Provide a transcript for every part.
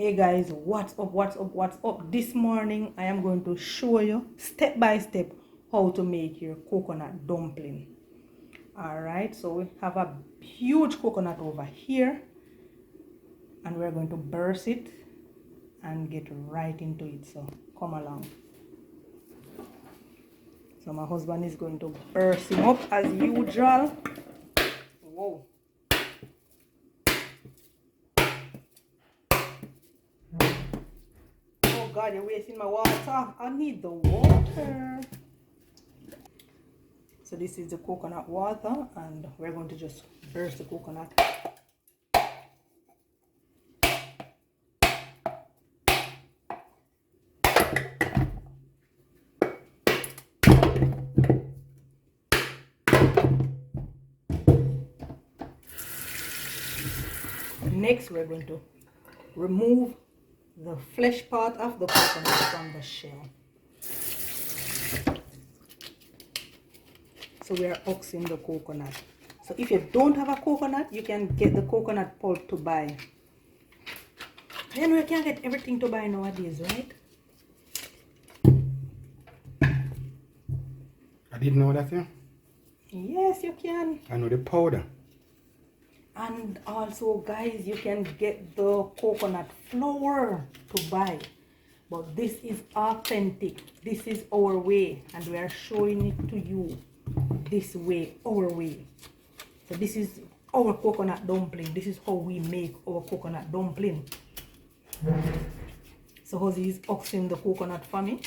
Hey guys, what's up? This morning I am going to show you step by step how to make your coconut dumpling. Alright, so we have a huge coconut over here and we're going to burst it and get right into it. So come along. So my husband is going to burst him up as usual. Whoa. Oh God, you're wasting my water. I need the water. So this is the coconut water and we're going to just burst the coconut. Next we're going to remove the flesh part of the coconut from the shell. So we are oxing the coconut. So if you don't have a coconut, you can get the coconut pulp to buy. You know you can't get everything to buy nowadays, right? I didn't know that, yeah? Yes, you can. I know the powder. And also, guys, you can get the coconut flour to buy. But this is authentic. This is our way. And we are showing it to you this way, our way. So this is our coconut dumpling. This is how we make our coconut dumpling. So Hosey is oxing the coconut for me.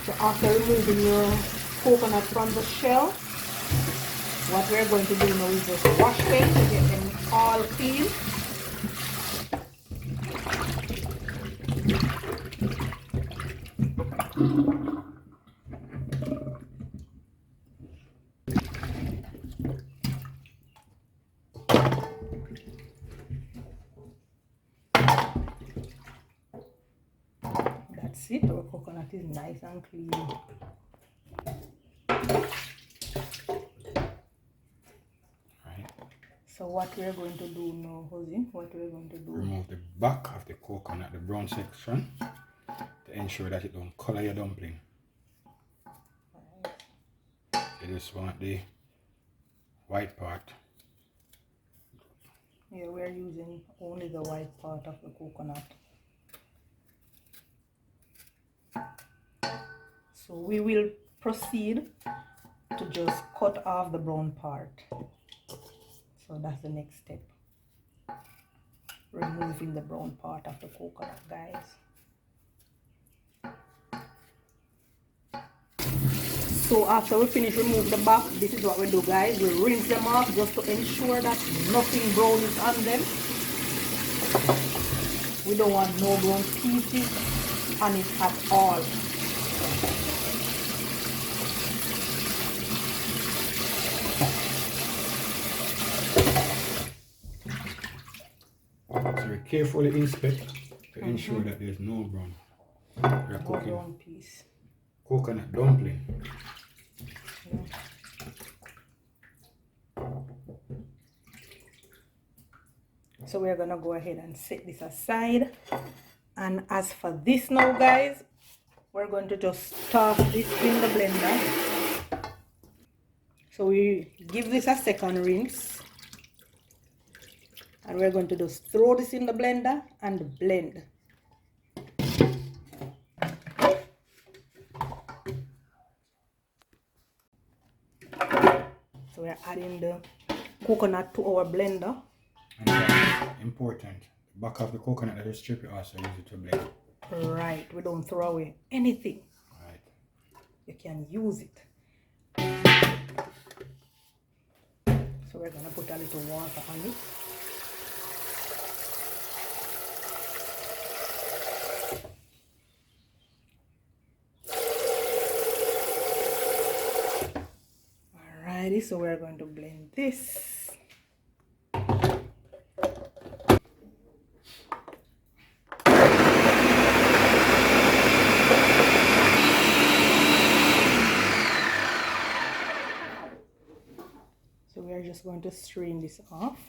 So after removing your coconut from the shell, what we're going to do now is just wash them to get them all clean. That's it, our coconut is nice and clean. Right. So what we're going to do now, Hosey, what we're going to do? Remove the back of the coconut, the brown section, to ensure that it don't color your dumpling. Right. You just want the white part. Yeah, we're using only the white part of the coconut. So we will proceed to just cut off the brown part. So that's the next step. Removing the brown part of the coconut, guys. So after we finish remove the back, this is what we do, guys. We rinse them off just to ensure that nothing brown is on them. We don't want no brown pieces on it at all. So we carefully inspect to ensure that there's no brown. We are cooking brown piece. coconut dumpling. Yeah. So we're gonna go ahead and set this aside. And as for this now, guys, we're going to just toss this in the blender. So we give this a second rinse. And we're going to just throw this in the blender and blend. So we're adding the coconut to our blender. And that's important. The back of the coconut that you strip, you also use it to blend. Right, we don't throw away anything. Right. You can use it. So we're gonna put a little water on it. Alrighty, so we're going to blend this. So we are just going to strain this off.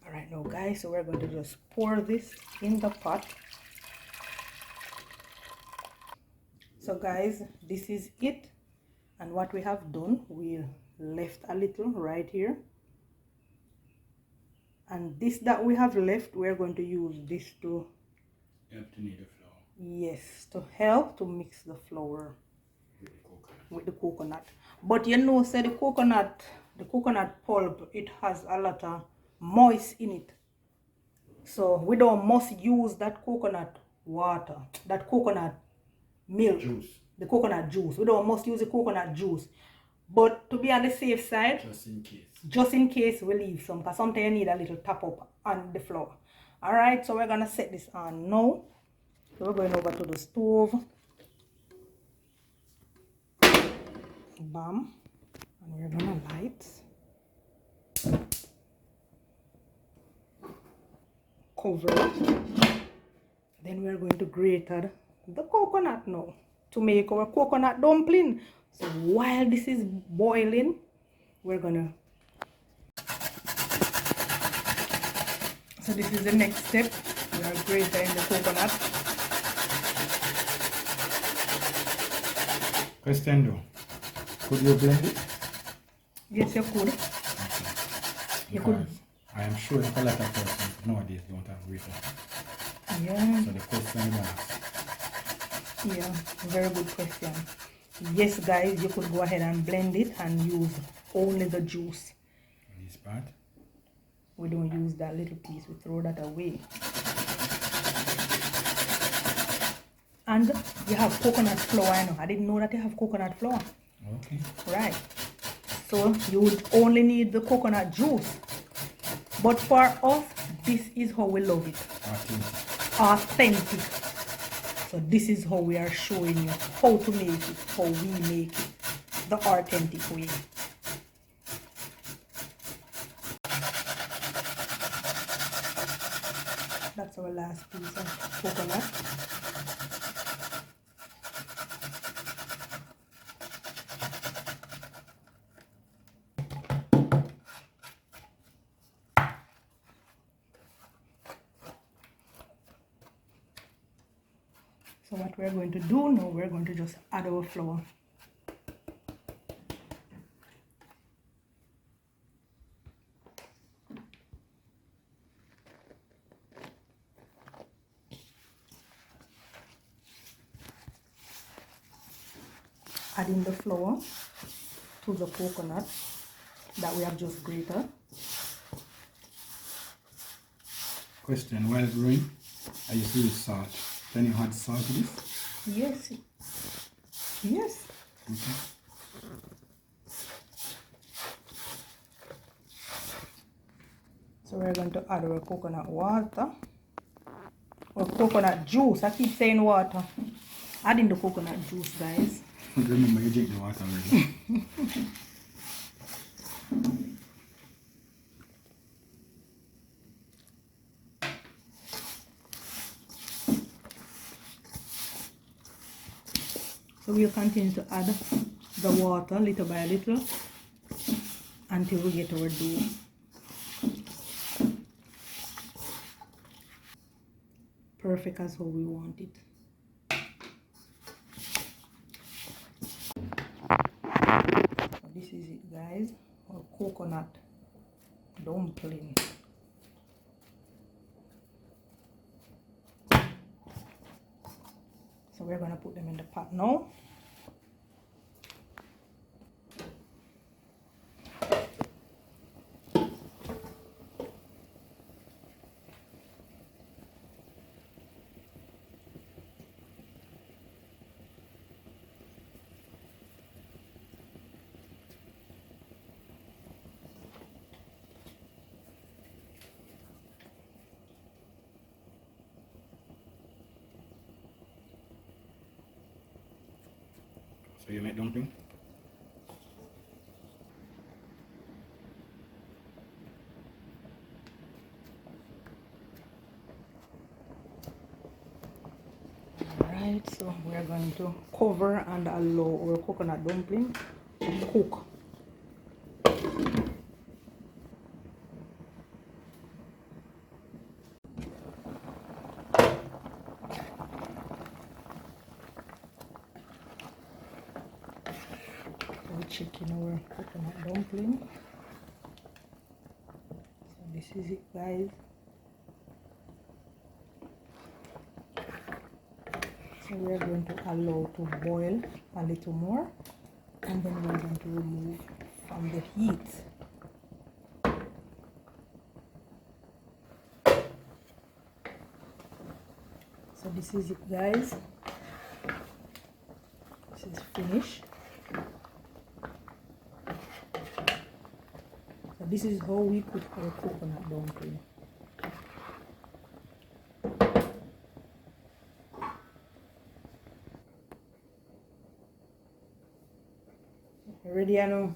All right, now guys, so we're going to just pour this in the pot. So guys, this is it, and what we have done, we left a little right here, and this that we have left, we're going to use this to help to knead the flour. Yes, to help to mix the flour with the coconut. But you know, say the coconut pulp, it has a lot of moist in it, so we don't must use that coconut water, that coconut milk Juice. The coconut juice. We don't must use the coconut juice, but to be on the safe side, just in case we leave some, because sometimes you need a little top up on the flour. All right, so we're gonna set this on now. So we're going over to the stove. Bam. And we're gonna light. Cover it. Then we're going to grate the coconut now to make our coconut dumpling. So while this is boiling, we're gonna... So this is the next step. We are grating the coconut. Question though, could you blend it? Yes, you could. Okay. You could. I am sure that a lot of persons nowadays don't have grater. Yeah. So the question is asked. Yeah, very good question. Yes, guys, you could go ahead and blend it and use only the juice. This part. We don't use that little piece, we throw that away. And you have coconut flour, I know. I didn't know that you have coconut flour. Okay. Right. So you would only need the coconut juice. But for us, this is how we love it. Authentic. So this is how we are showing you how to make it, how we make it, the authentic way. That's our last piece of coconut. So what we're going to do now, we're going to just add our flour. Adding the flour to the coconut that we have just grated. Question, while brewing, I used to use salt. Can you add salt to this? Yes. Yes. Okay. So we're going to add our coconut water. Or coconut juice. I keep saying water. Adding the coconut juice, guys. Remember, you drink the water already. So we'll continue to add the water little by little until we get our dough. Perfect as how we want it. So this is it, guys. Our coconut dumpling. we're gonna put them in the pot now. So you make dumpling? Alright, so we're going to cover and allow our coconut dumpling to cook. We're checking our coconut dumpling. So this is it, guys. So we are going to allow to boil a little more, and then we're going to remove from the heat. So this is it, guys. This is finished. So this is how we cook our coconut dumpling. Ready, I know.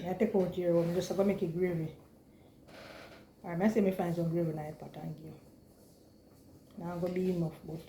I take out here, I'm just gonna make it gravy. Alright, I say me find some gravy in the pot and give. Now I'm gonna be enough, but